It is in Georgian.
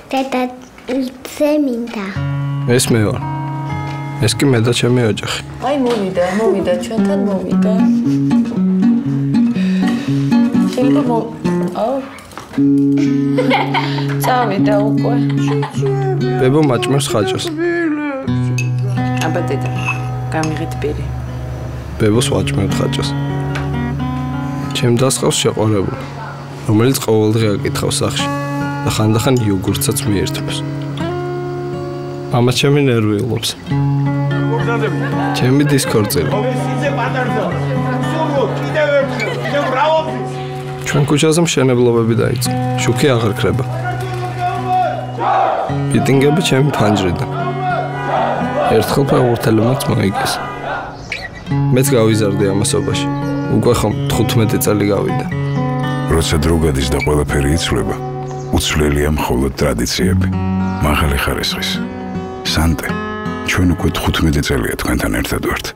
დედა ზემინდა. ეს მე ვარ. ეს კი მე და ჩემი ოჯახი. აი მოვიდა ჩვენთან მოვიდა. შეიძლება წავიდა უკვე. ბებო მაჭმევს ხაჭას. აბა დედა, გამიღეთ პირი. ბებოს ვაჭმევთ ხაჭას. ჩემ დასყავს შეყვარებული, რომელიც ყოველდღე აკითხავს სახში და ხანდახან იოგურტსაც მიერთმევს. მამა ჩემი ნერვიულობს. ჩემი დისკორწილი. ჩვენ ქუჩაზე მშენებლობები დაიწყო. შუქი აღარ ქრება. მიტინგები ჩემი ფანჯრიდან. ერთხელ ფეხბურთელებმაც მოიგეს. მეც გავიზარდი ამასობაში. უკვე ხომ 15 წელი გავიდა. როცა დრო გადის და ყველაფერი იცვლება, უცვლელია მხოლოდ ტრადიციები. მაღალი ხარისხის. სანტე, ჩვენ უკვე 15 წელია თქვენთან ერთად ვართ.